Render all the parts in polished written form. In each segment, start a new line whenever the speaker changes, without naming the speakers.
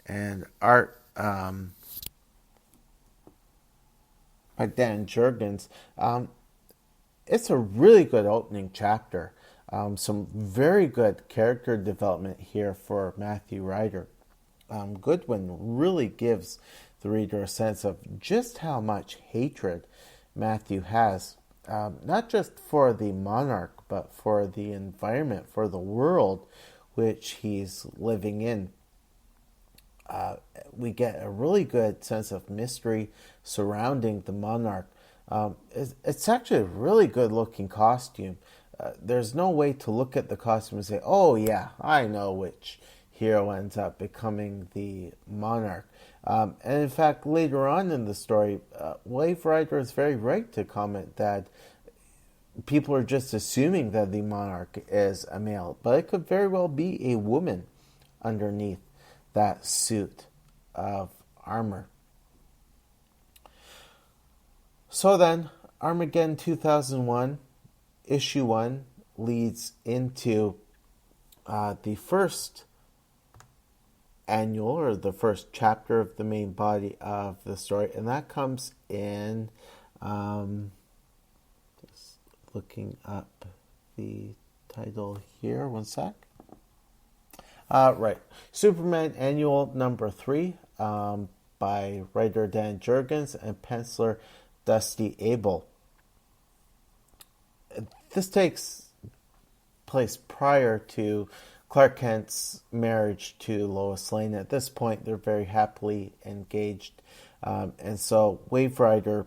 and art by Dan Jurgens. It's a really good opening chapter. Some very good character development here for Matthew Ryder. Goodwin really gives the reader a sense of just how much hatred Matthew has, not just for the monarch, but for the environment, for the world which he's living in. We get a really good sense of mystery surrounding the monarch. It's actually a really good looking costume. There's no way to look at the costume and say, oh, yeah, I know which hero ends up becoming the monarch. And in fact, later on in the story, Wave Rider is very right to comment that people are just assuming that the monarch is a male, but it could very well be a woman underneath that suit of armor. So then, Armageddon 2001, issue 1, leads into the first annual, or the first chapter of the main body of the story, and that comes in, just looking up the title here, one sec. Right, Superman Annual number 3, by writer Dan Jurgens and penciler Dusty Abel. This takes place prior to Clark Kent's marriage to Lois Lane. At this point, they're very happily engaged. And so Wave Rider,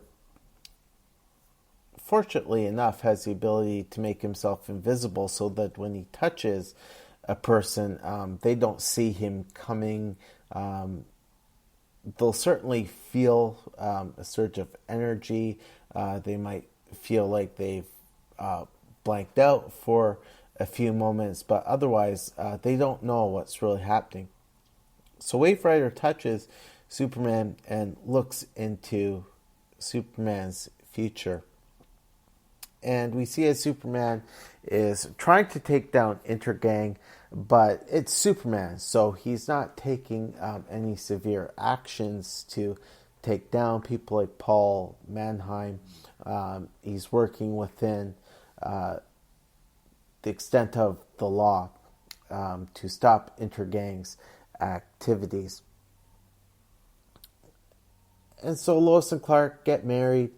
fortunately enough, has the ability to make himself invisible so that when he touches a person, they don't see him coming. They'll certainly feel a surge of energy. They might feel like they've blanked out for a few moments, but otherwise they don't know what's really happening. So Wave Rider touches Superman and looks into Superman's future. And we see as Superman is trying to take down Intergang, but it's Superman, so he's not taking any severe actions to take down people like Paul Mannheim. He's working within the extent of the law to stop Intergang's activities. And so Lois and Clark get married,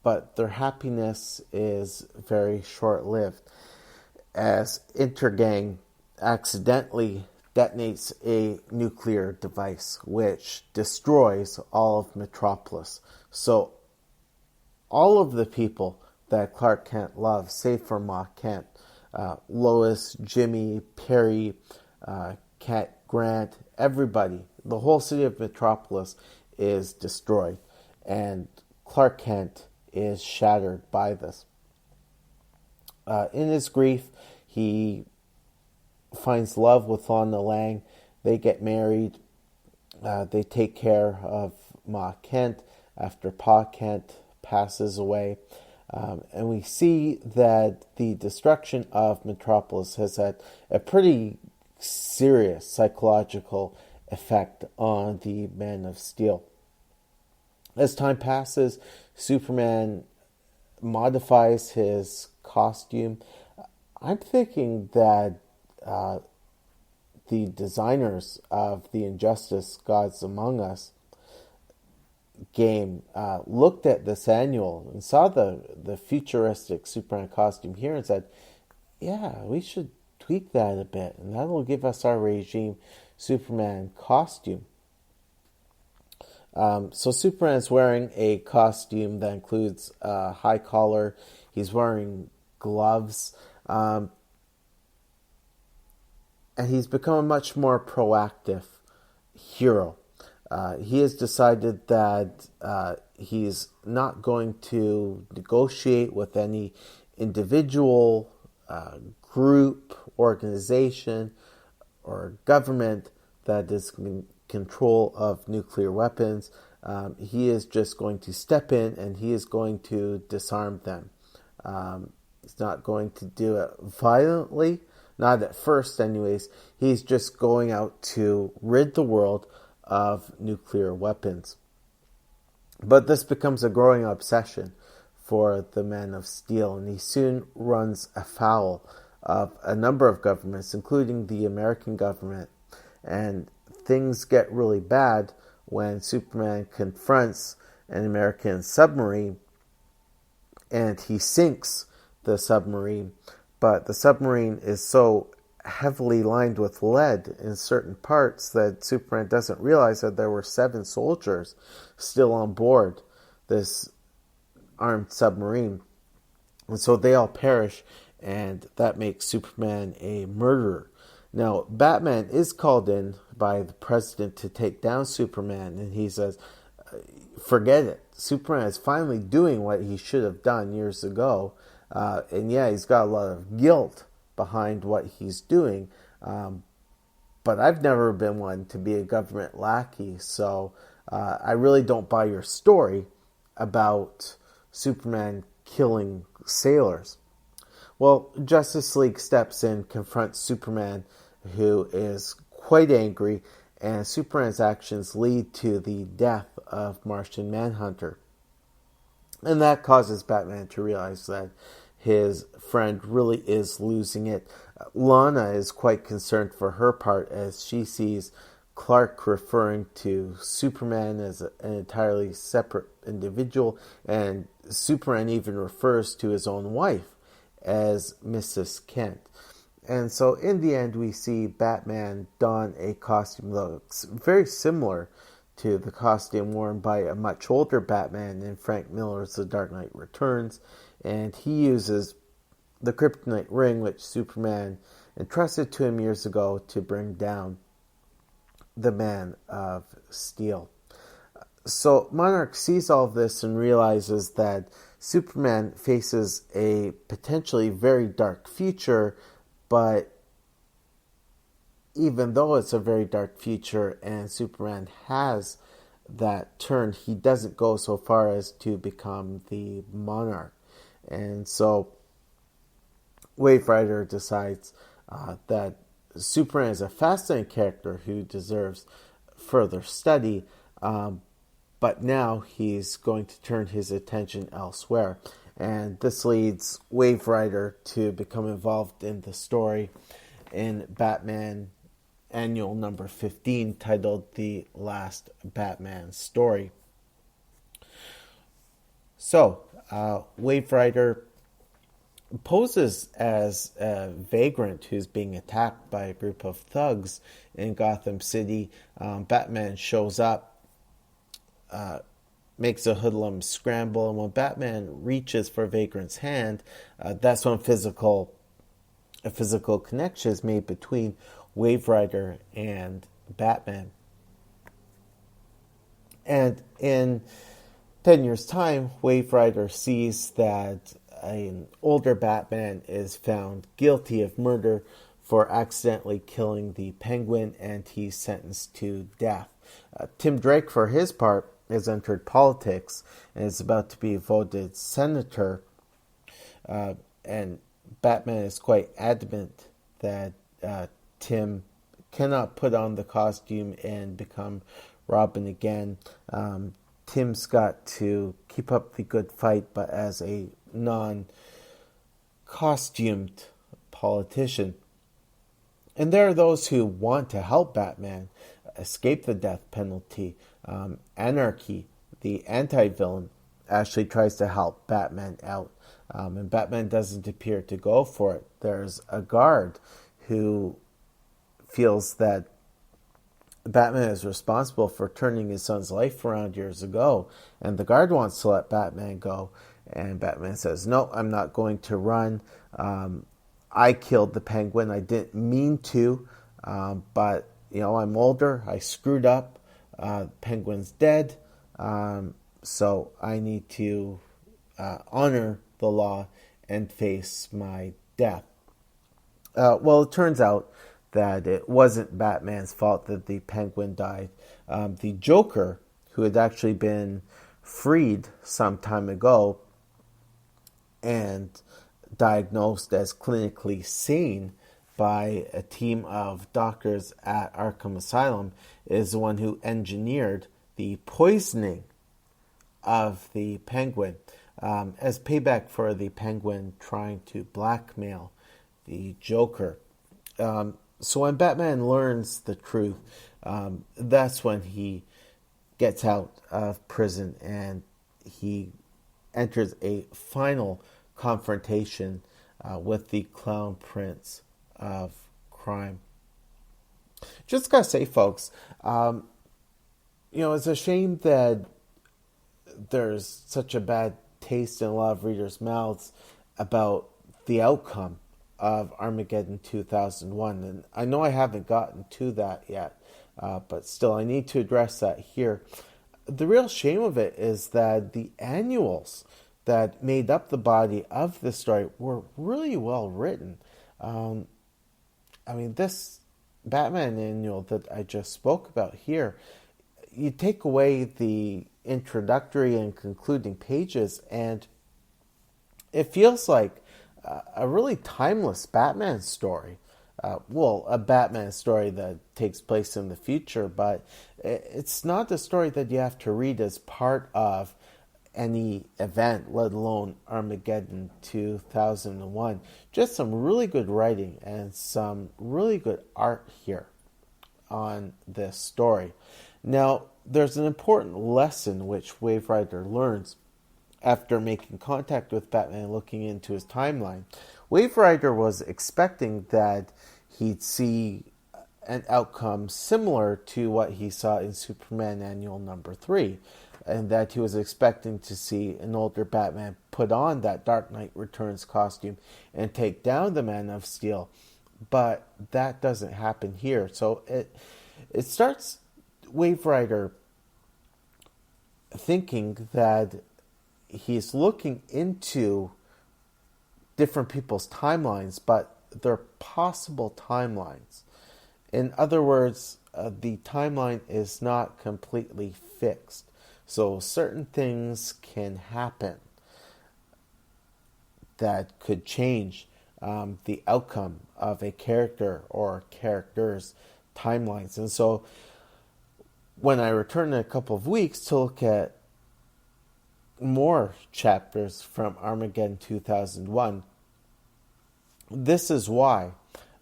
but their happiness is very short-lived as Intergang accidentally detonates a nuclear device which destroys all of Metropolis. So all of the people that Clark Kent loves, save for Ma Kent, Lois, Jimmy, Perry, Cat Grant, everybody, the whole city of Metropolis is destroyed. And Clark Kent is shattered by this. In his grief, he finds love with Lana Lang. They get married. They take care of Ma Kent after Pa Kent passes away. And we see that the destruction of Metropolis has had a pretty serious psychological effect on the Man of Steel. As time passes, Superman modifies his costume. I'm thinking that the designers of the Injustice Gods Among Us game looked at this annual and saw the futuristic Superman costume here and said, yeah, we should tweak that a bit, and that'll give us our regime Superman costume. So Superman's wearing a costume that includes a high collar. He's wearing gloves. And he's become a much more proactive hero. He has decided that he's not going to negotiate with any individual, group, organization, or government that is in control of nuclear weapons. He is just going to step in and he is going to disarm them. He's not going to do it violently, not at first anyways. He's just going out to rid the world of nuclear weapons. But this becomes a growing obsession for the Man of Steel, and he soon runs afoul of a number of governments, including the American government. And things get really bad when Superman confronts an American submarine and he sinks the submarine. But the submarine is so heavily lined with lead in certain parts that Superman doesn't realize that there were 7 soldiers still on board this armed submarine. And so they all perish, and that makes Superman a murderer. Now, Batman is called in by the president to take down Superman, and he says, forget it. Superman is finally doing what he should have done years ago. And yeah, he's got a lot of guilt behind what he's doing. But I've never been one to be a government lackey, so I really don't buy your story about Superman killing sailors. Well, Justice League steps in, confronts Superman, who is quite angry, and Superman's actions lead to the death of Martian Manhunter. And that causes Batman to realize that his friend really is losing it. Lana is quite concerned for her part as she sees Clark referring to Superman as an entirely separate individual, and Superman even refers to his own wife as Mrs. Kent. And so in the end, we see Batman don a costume that looks very similar to the costume worn by a much older Batman in Frank Miller's The Dark Knight Returns, and he uses the kryptonite ring which Superman entrusted to him years ago to bring down the Man of Steel. So Monarch sees all of this and realizes that Superman faces a potentially very dark future, but even though it's a very dark future and Superman has that turn, he doesn't go so far as to become the Monarch. And so Wave Rider decides that Superman is a fascinating character who deserves further study, but now he's going to turn his attention elsewhere. And this leads Wave Rider to become involved in the story in Batman Annual number 15, titled The Last Batman Story. So, Wave Rider poses as a vagrant who's being attacked by a group of thugs in Gotham City. Batman shows up, makes a hoodlum scramble, and when Batman reaches for Vagrant's hand, that's when a physical connection is made between Wave Rider and Batman. And in 10 years' time, Wave Rider sees that an older Batman is found guilty of murder for accidentally killing the Penguin, and he's sentenced to death. Tim Drake, for his part, has entered politics and is about to be voted senator. And Batman is quite adamant that Tim cannot put on the costume and become Robin again. Tim's got to keep up the good fight, but as a non-costumed politician. And there are those who want to help Batman escape the death penalty. Anarchy, the anti-villain, actually tries to help Batman out. And Batman doesn't appear to go for it. There's a guard who feels that Batman is responsible for turning his son's life around years ago, and the guard wants to let Batman go, and Batman says, no, I'm not going to run. I killed the Penguin. I didn't mean to, but I'm older. I screwed up. Penguin's dead, so I need to honor the law and face my death. Well, it turns out that it wasn't Batman's fault that the Penguin died. The Joker, who had actually been freed some time ago and diagnosed as clinically sane by a team of doctors at Arkham Asylum, is the one who engineered the poisoning of the Penguin as payback for the Penguin trying to blackmail the Joker. So when Batman learns the truth, that's when he gets out of prison and he enters a final confrontation with the Clown Prince of Crime. Just gotta say, folks, it's a shame that there's such a bad taste in a lot of readers' mouths about the outcome of Armageddon 2001. And I know I haven't gotten to that yet, but still I need to address that here. The real shame of it is that the annuals that made up the body of the story were really well written. This Batman annual that I just spoke about here, you take away the introductory and concluding pages, and it feels like a really timeless Batman story. A Batman story that takes place in the future, but it's not a story that you have to read as part of any event, let alone Armageddon 2001. Just some really good writing and some really good art here on this story. Now, there's an important lesson which Wave Rider learns after making contact with Batman and looking into his timeline. Wave Rider was expecting that he'd see an outcome similar to what he saw in Superman Annual number 3, and that he was expecting to see an older Batman put on that Dark Knight Returns costume and take down the Man of Steel. But that doesn't happen here. So it starts Wave Rider thinking that he's looking into different people's timelines, but they're possible timelines. In other words, the timeline is not completely fixed. So certain things can happen that could change the outcome of a character or characters' timelines. And so when I return in a couple of weeks to look at more chapters from Armageddon 2001, this is why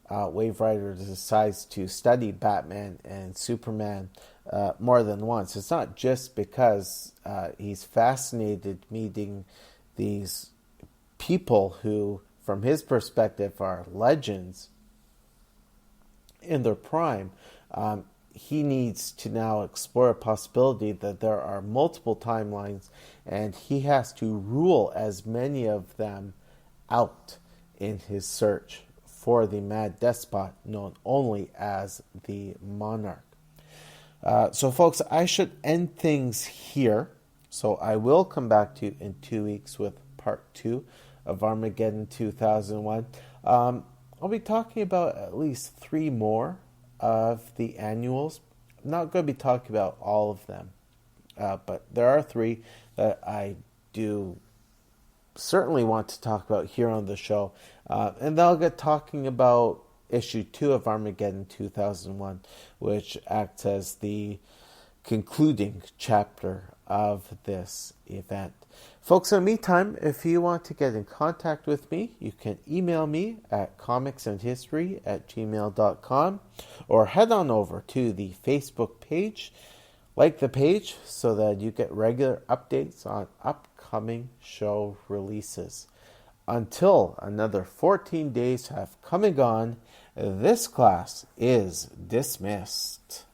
Wave Rider decides to study Batman and Superman more than once. It's not just because he's fascinated meeting these people who, from his perspective, are legends in their prime. He needs to now explore a possibility that there are multiple timelines, and he has to rule as many of them out in his search for the mad despot known only as the Monarch. So folks, I should end things here. So I will come back to you in 2 weeks with part 2 of Armageddon 2001. I'll be talking about at least 3 more of the annuals. I'm not going to be talking about all of them, but there are 3 that I do certainly want to talk about here on the show. And then I'll get talking about issue 2 of Armageddon 2001, which acts as the concluding chapter of this event. Folks, in the meantime, if you want to get in contact with me, you can email me at comicsandhistory@gmail.com or head on over to the Facebook page. Like the page so that you get regular updates on upcoming show releases. Until another 14 days have come and gone, this class is dismissed.